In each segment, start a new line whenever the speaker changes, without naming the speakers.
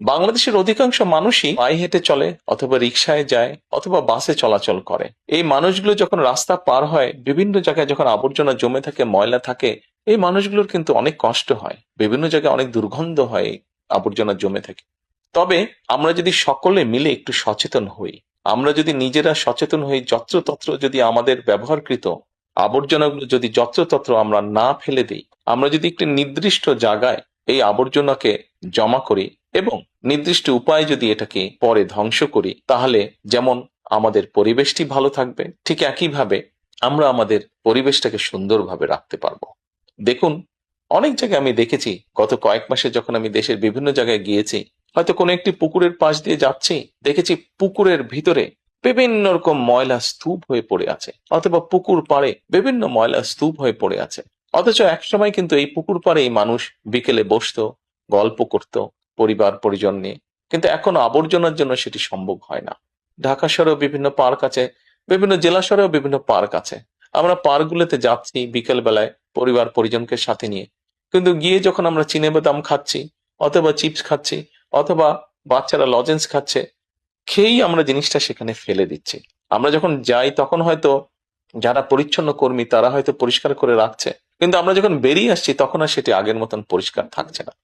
বাংলাদেশের অধিকাংশ মানুষই পায়ে হেঁটে চলে, অথবা রিকশায় যায়, অথবা বাসে চলাচল করে। এই মানুষগুলো যখন রাস্তা পার হয়, বিভিন্ন জায়গায় যখন আবর্জনা জমে থাকে, ময়লা থাকে, এই মানুষগুলোর কিন্তু অনেক কষ্ট হয়, বিভিন্ন জায়গায় অনেক দুর্গন্ধ হয় এই আবর্জনা জমে থাকে। তবে আমরা যদি সকলে মিলে একটু সচেতন হই, আমরা যদি নিজেরা সচেতন হই, যত্রতত্র যদি আমাদের ব্যবহারকৃত আবর্জনাগুলো যদি যত্রতত্র আমরা না ফেলে দিই, আমরা যদি একটি নির্দিষ্ট জায়গায় এই আবর্জনাকে জমা করি এবং নির্দিষ্ট উপায়ে যদি এটাকে পরে ধ্বংস করি, তাহলে যেমন আমাদের পরিবেশটি ভালো থাকবে, ঠিক একইভাবে আমরা আমাদের পরিবেশটাকে সুন্দরভাবে রাখতে পারবো। দেখুন, অনেক জায়গায় আমি দেখেছি, গত কয়েক মাসে যখন আমি দেশের বিভিন্ন জায়গায় গিয়েছি, হয়তো কোনো একটি পুকুরের পাশ দিয়ে যাচ্ছি, দেখেছি পুকুরের ভিতরে বিভিন্ন রকম ময়লা স্তূপ হয়ে পড়ে আছে, অথবা পুকুর পাড়ে বিভিন্ন ময়লা স্তূপ হয়ে পড়ে আছে। অথচ একসময় কিন্তু এই পুকুর পাড়ে এই মানুষ বিকেলে বসতো, গল্প করত পরিবার পরিজন নিয়ে। কিন্তু এখন আবর্জনার জন্য সেটি সম্ভব হয় না। ঢাকা শহরেও বিভিন্ন পার্ক আছে, বিভিন্ন জেলা শহরেও বিভিন্ন পার্ক আছে। আমরা পার্কগুলোতে যাচ্ছি বিকেল বেলায় পরিবার পরিজনকে সাথে নিয়ে, কিন্তু গিয়ে যখন আমরা চিনেবাদাম খাচ্ছি, অথবা চিপস খাচ্ছি, অথবা বাচ্চারা লজেন্স খাচ্ছে, খেয়েই আমরা জিনিসটা সেখানে ফেলে দিচ্ছি। আমরা যখন যাই তখন হয়তো যারা পরিচ্ছন্ন কর্মী তারা হয়তো পরিষ্কার করে রাখছে, কিন্তু আমরা যখন বেরিয়ে আসছি তখন আর সেটি আগের মতন পরিষ্কার থাকছে না।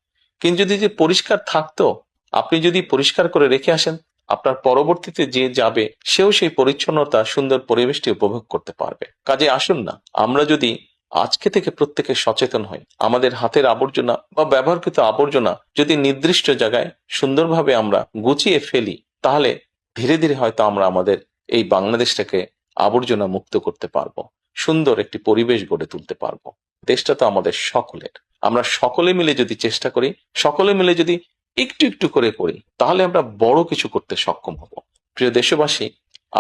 কিন্তু যদি যে পরিষ্কার থাকতো, আপনি যদি পরিষ্কার করে রেখে আসেন, আপনার পরবর্তীতে যে যাবে সেও সেই পরিচ্ছন্নতা, সুন্দর পরিবেশটি উপভোগ করতে পারবে। কাজে আসুন না, আমরা যদি আজকে থেকে প্রত্যেকে সচেতন হই, আমাদের হাতের আবর্জনা বা ব্যবহৃত আবর্জনা যদি নির্দিষ্ট জায়গায় সুন্দরভাবে আমরা গুছিয়ে ফেলি, তাহলে ধীরে ধীরে হয়তো আমরা আমাদের এই বাংলাদেশটাকে আবর্জনা মুক্ত করতে পারবো, সুন্দর একটি পরিবেশ গড়ে তুলতে পারবো। দেশটা তো আমাদের সকলের। আমরা সকলে মিলে যদি চেষ্টা করি, সকলে মিলে যদি একটু একটু করে করি, তাহলে আমরা বড় কিছু করতে সক্ষম হব। প্রিয় দেশবাসী,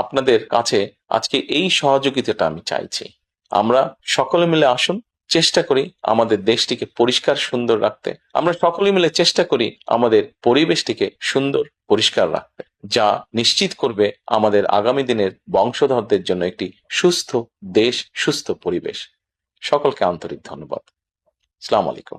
আপনাদের কাছে আজকে এই সহযোগিতাটা আমি চাইছি। আমরা সকলে মিলে আসুন, চেষ্টা করি আমাদের দেশটিকে পরিষ্কার সুন্দর রাখতে। আমরা সকলে মিলে চেষ্টা করি আমাদের পরিবেশটিকে সুন্দর পরিষ্কার রাখতে, যা নিশ্চিত করবে আমাদের আগামী দিনের বংশধরদের জন্য একটি সুস্থ দেশ, সুস্থ পরিবেশ। সকলকে আন্তরিক ধন্যবাদ। আসসালামু আলাইকুম।